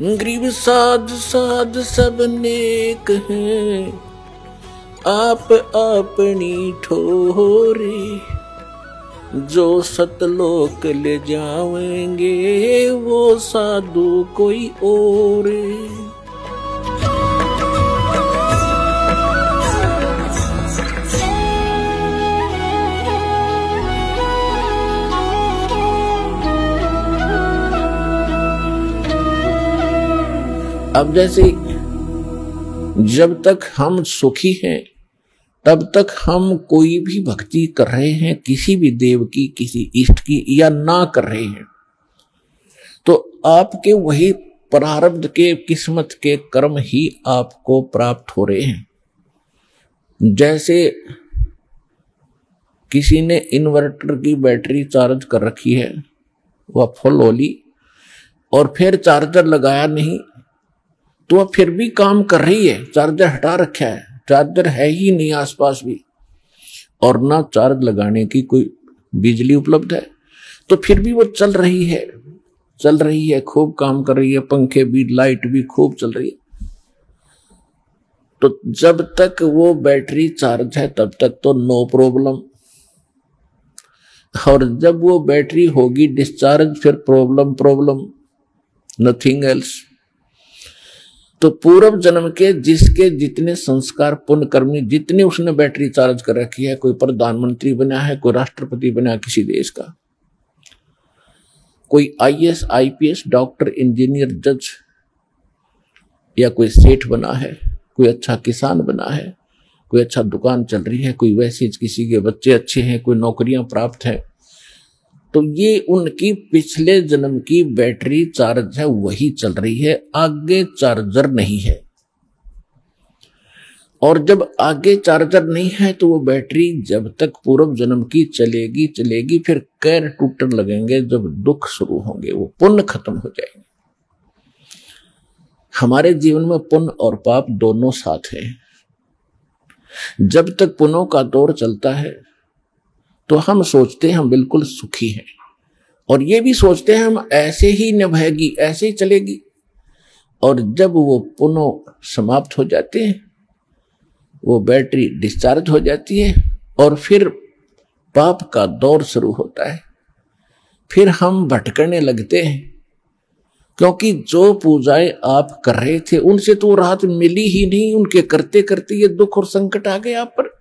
गरीब साध साध सब नेक हैं, आप अपनी ठोरे, जो सतलोक ले जाएंगे वो साधु कोई और। अब जैसे जब तक हम सुखी हैं तब तक हम कोई भी भक्ति कर रहे हैं, किसी भी देव की, किसी इष्ट की, या ना कर रहे हैं, तो आपके वही प्रारब्ध के, किस्मत के कर्म ही आपको प्राप्त हो रहे हैं। जैसे किसी ने इन्वर्टर की बैटरी चार्ज कर रखी है, वह फुल हो ली और फिर चार्जर लगाया नहीं, तो वह फिर भी काम कर रही है। चार्जर हटा रखा है, चार्जर है ही नहीं आसपास भी, और ना चार्ज लगाने की कोई बिजली उपलब्ध है, तो फिर भी वो चल रही है, खूब काम कर रही है, पंखे भी, लाइट भी खूब चल रही है। तो जब तक वो बैटरी चार्ज है तब तक तो नो प्रॉब्लम, और जब वो बैटरी होगी डिस्चार्ज, फिर प्रॉब्लम, नथिंग एल्स। तो पूर्व जन्म के जिसके जितने संस्कार, पुण्य कर्मी, जितने उसने बैटरी चार्ज कर रखी है, कोई प्रधानमंत्री बना है, कोई राष्ट्रपति बना है किसी देश का, कोई आईएएस, आईपीएस, डॉक्टर, इंजीनियर, जज, या कोई सेठ बना है, कोई अच्छा किसान बना है, कोई अच्छा दुकान चल रही है, कोई वैसे किसी के बच्चे अच्छे हैं, कोई नौकरियां प्राप्त है, तो ये उनकी पिछले जन्म की बैटरी चार्ज है, वही चल रही है, आगे चार्जर नहीं है। और जब आगे चार्जर नहीं है तो वो बैटरी जब तक पूर्व जन्म की चलेगी, फिर कैर टूटने लगेंगे, जब दुख शुरू होंगे, वो पुण्य खत्म हो जाएंगे। हमारे जीवन में पुण्य और पाप दोनों साथ हैं। जब तक पुण्यों का दौर चलता है तो हम सोचते हैं हम बिल्कुल सुखी हैं, और ये भी सोचते हैं हम ऐसे ही निभाएगी, ऐसे ही चलेगी। और जब वो पुण्य समाप्त हो जाते हैं, वो बैटरी डिस्चार्ज हो जाती है, और फिर पाप का दौर शुरू होता है। फिर हम भटकने लगते हैं, क्योंकि जो पूजाएं आप कर रहे थे उनसे तो राहत मिली ही नहीं, उनके करते करते ये दुख और संकट आ गए आप पर।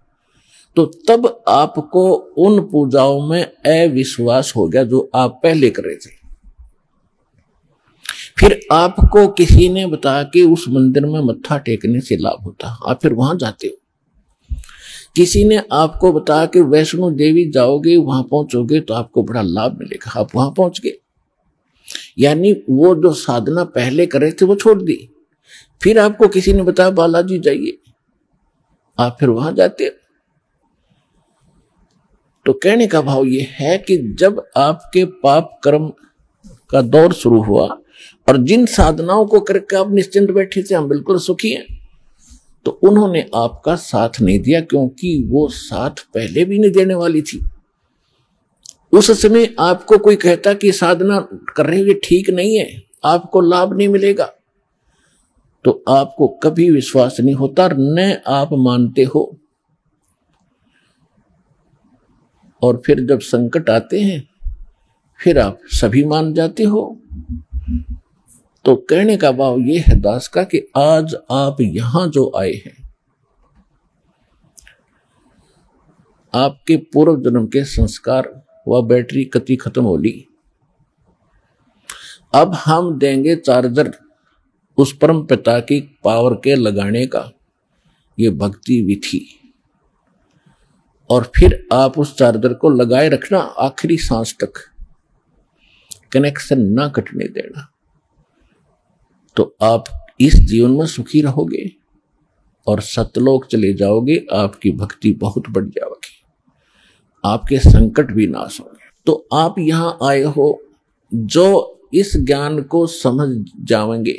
तो तब आपको उन पूजाओं में अविश्वास हो गया जो आप पहले कर रहे थे। फिर आपको किसी ने बताया कि उस मंदिर में मत्था टेकने से लाभ होता, आप फिर वहां जाते हो। किसी ने आपको बताया कि वैष्णो देवी जाओगे, वहां पहुंचोगे तो आपको बड़ा लाभ मिलेगा, आप वहां पहुंच गए। यानी वो जो साधना पहले कर रहे थे वो छोड़ दी। फिर आपको किसी ने बताया बालाजी जाइए, आप फिर वहां जाते हो। तो कहने का भाव ये है कि जब आपके पाप कर्म का दौर शुरू हुआ और जिन साधनाओं को करके आप निश्चिंत बैठे थे, हम बिल्कुल सुखी हैं, तो उन्होंने आपका साथ नहीं दिया, क्योंकि वो साथ पहले भी नहीं देने वाली थी। उस समय आपको कोई कहता कि साधना कर रहे हैं ठीक नहीं है, आपको लाभ नहीं मिलेगा, तो आपको कभी विश्वास नहीं होता, न आप मानते हो। और फिर जब संकट आते हैं फिर आप सभी मान जाते हो। तो कहने का भाव ये है दास का कि आज आप यहां जो आए हैं, आपके पूर्व जन्म के संस्कार व बैटरी कति खत्म हो ली। अब हम देंगे चार्जर उस परम पिता की पावर के लगाने का, ये भक्ति विधि। और फिर आप उस चार्जर को लगाए रखना आखिरी सांस तक, कनेक्शन ना कटने देना, तो आप इस जीवन में सुखी रहोगे और सतलोक चले जाओगे। आपकी भक्ति बहुत बढ़ जाएगी, आपके संकट भी नाश होंगे। तो आप यहां आए हो जो इस ज्ञान को समझ जाएंगे।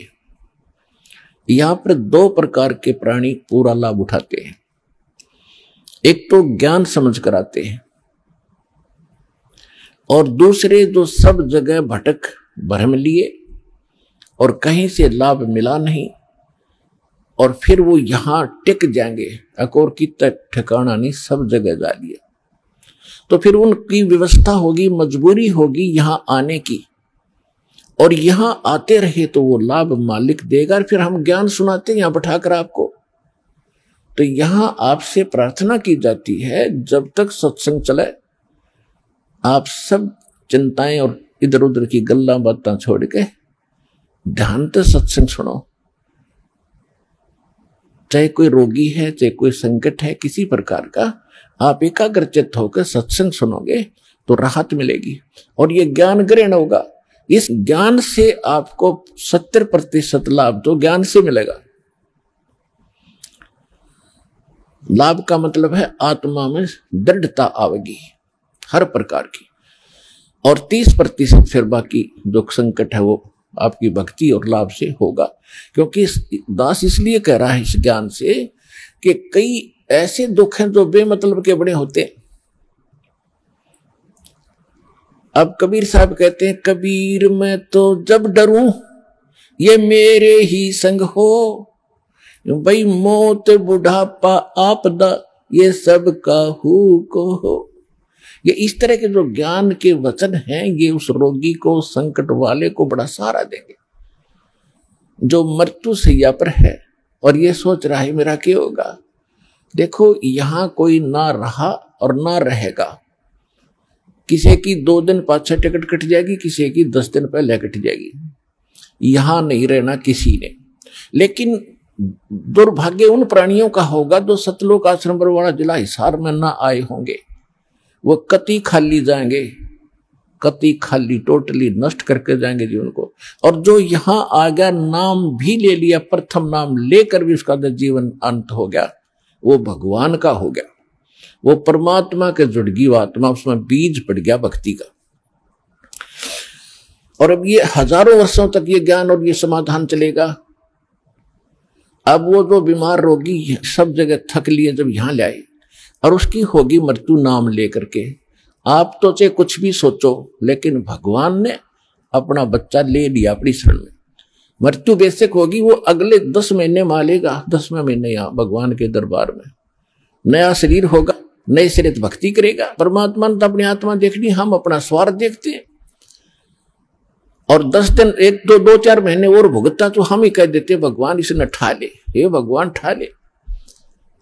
यहां पर दो प्रकार के प्राणी पूरा लाभ उठाते हैं। एक तो ज्ञान समझ कर आते हैं, और दूसरे जो सब जगह भटक भ्रम लिए और कहीं से लाभ मिला नहीं, और फिर वो यहां टिक जाएंगे, अकोर की ठिकाना नहीं, सब जगह जा लिया, तो फिर उनकी व्यवस्था होगी, मजबूरी होगी यहां आने की, और यहां आते रहे तो वो लाभ मालिक देगा। और फिर हम ज्ञान सुनाते हैं यहां बैठाकर आपको। तो यहां आपसे प्रार्थना की जाती है, जब तक सत्संग चले आप सब चिंताएं और इधर उधर की गल्ला बातें छोड़ के ध्यान से सत्संग सुनो। चाहे कोई रोगी है, चाहे कोई संकट है किसी प्रकार का, आप एकाग्रचित्त होकर सत्संग सुनोगे तो राहत मिलेगी और ये ज्ञान ग्रहण होगा। इस ज्ञान से आपको 70% लाभ तो ज्ञान से मिलेगा। लाभ का मतलब है आत्मा में दृढ़ता आवेगी हर प्रकार की, और 30% फिर बाकी जो संकट है वो आपकी भक्ति और लाभ से होगा। क्योंकि दास इसलिए कह रहा है इस ज्ञान से कि कई ऐसे दुख हैं जो बेमतलब के बड़े होते हैं। अब कबीर साहब कहते हैं, कबीर मैं तो जब डरूं ये मेरे ही संग हो, भाई मौत बुढ़ापा आपदा ये सब काहू को हो। ये इस तरह के जो ज्ञान के वचन हैं ये उस रोगी को, संकट वाले को बड़ा सहारा देंगे जो मृत्यु सैया पर है और ये सोच रहा है मेरा क्या होगा। देखो यहां कोई ना रहा और ना रहेगा। किसी की 2 दिन पाछे टिकट कट जाएगी, किसी की 10 दिन पहले कट जाएगी। यहां नहीं रहना किसी ने। लेकिन दुर्भाग्य उन प्राणियों का होगा जो सतलोक आश्रम बरवाड़ा जिला हिसार में ना आए होंगे। वो कति खाली जाएंगे, कति खाली, टोटली नष्ट करके जाएंगे जीवन को। और जो यहां आ गया, नाम भी ले लिया, प्रथम नाम लेकर भी उसका जीवन अंत हो गया, वो भगवान का हो गया, वो परमात्मा के जुड़ गई वो आत्मा, उसमें बीज पड़ गया भक्ति का। और अब ये हजारों वर्षों तक ये ज्ञान और ये समाधान चलेगा। अब वो जो बीमार रोगी सब जगह थक लिए जब यहां ले आए और उसकी होगी मृत्यु नाम लेकर के, आप तो चाहे कुछ भी सोचो लेकिन भगवान ने अपना बच्चा ले लिया अपनी शरण में। मृत्यु बेशक होगी, वो अगले 10 महीने मालेगा, 10वें महीने यहां भगवान के दरबार में नया शरीर होगा, नए सिरे भक्ति करेगा। परमात्मा ने तो अपनी आत्मा देखनी, हम अपना स्वार्थ देखते हैं। और 10 दिन 1-2-4 महीने और भुगता तो हम ही कह देते भगवान इसने ठा ले, हे भगवान ठा ले।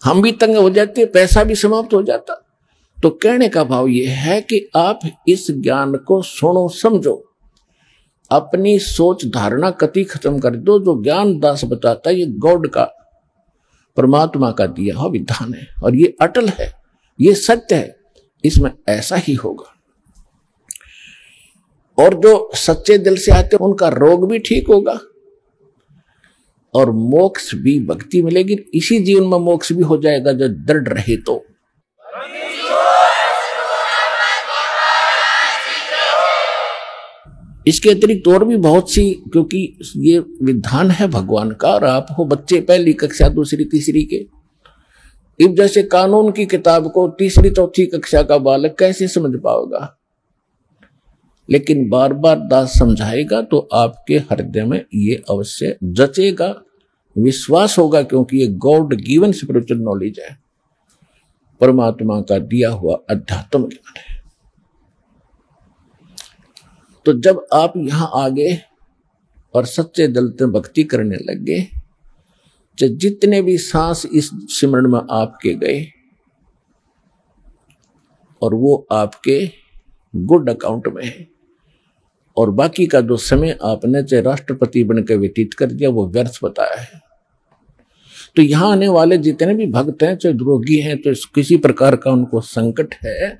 हम भी तंग हो जाते, पैसा भी समाप्त हो जाता। तो कहने का भाव यह है कि आप इस ज्ञान को सुनो, समझो, अपनी सोच धारणा कति खत्म कर दो। जो ज्ञान दास बताता है ये गॉड का, परमात्मा का दिया हुआ विधान है और ये अटल है, ये सत्य है, इसमें ऐसा ही होगा। और जो सच्चे दिल से आते हैं उनका रोग भी ठीक होगा और मोक्ष भी, भक्ति मिलेगी। इसी जीवन में मोक्ष भी हो जाएगा जो दृढ़ रहे तो। इसके अतिरिक्त और भी बहुत सी, क्योंकि ये विधान है भगवान का और आप हो बच्चे पहली कक्षा, दूसरी, तीसरी के। अब जैसे कानून की किताब को 3री-4थी कक्षा का बालक कैसे समझ पाएगा, लेकिन बार बार दास समझाएगा तो आपके हृदय में ये अवश्य जचेगा, विश्वास होगा, क्योंकि ये गॉड गिवन स्पिरिचुअल नॉलेज है, परमात्मा का दिया हुआ अध्यात्म ज्ञान है। तो जब आप यहां आ गए और सच्चे दिल से भक्ति करने लग गए, जितने भी सांस इस सिमरन में आपके गए और वो आपके गुड अकाउंट में है, और बाकी का जो समय आपने चाहे राष्ट्रपति बनकर व्यतीत कर दिया वो व्यर्थ बताया है। तो यहां आने वाले जितने भी भक्त हैं, चाहे रोगी हैं, तो किसी प्रकार का उनको संकट है,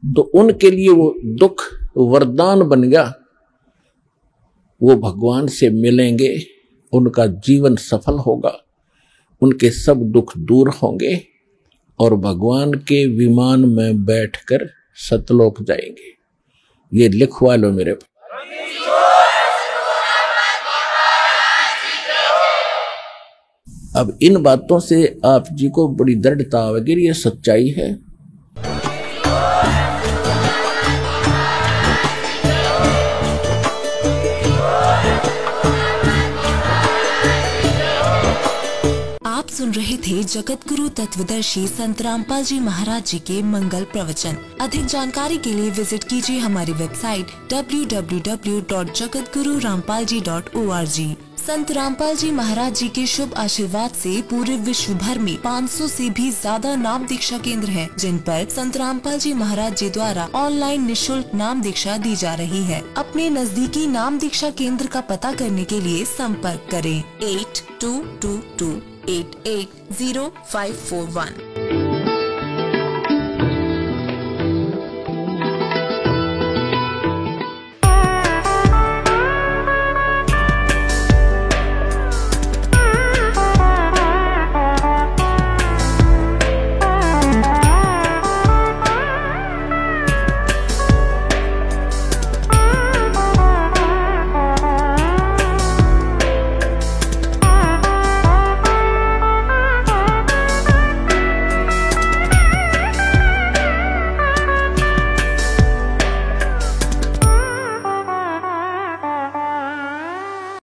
तो उनके लिए वो दुख वरदान बन गया। वो भगवान से मिलेंगे, उनका जीवन सफल होगा, उनके सब दुख दूर होंगे और भगवान के विमान में बैठकर सतलोक जाएंगे। ये लिखवा लो मेरे पास। अब इन बातों से आप जी को बड़ी दृढ़ता आवेगी, ये सच्चाई है। सुन रहे थे जगत गुरु तत्वदर्शी संत रामपाल जी महाराज जी के मंगल प्रवचन। अधिक जानकारी के लिए विजिट कीजिए हमारी वेबसाइट www.jagatgururampalji.org। संत रामपाल जी महाराज जी के शुभ आशीर्वाद से पूरे विश्व भर में 500 से भी ज्यादा नाम दीक्षा केंद्र हैं, जिन पर संत रामपाल जी महाराज जी द्वारा ऑनलाइन निशुल्क नाम दीक्षा दी जा रही है। अपने नजदीकी नाम दीक्षा केंद्र का पता करने के लिए संपर्क करें 8222880541।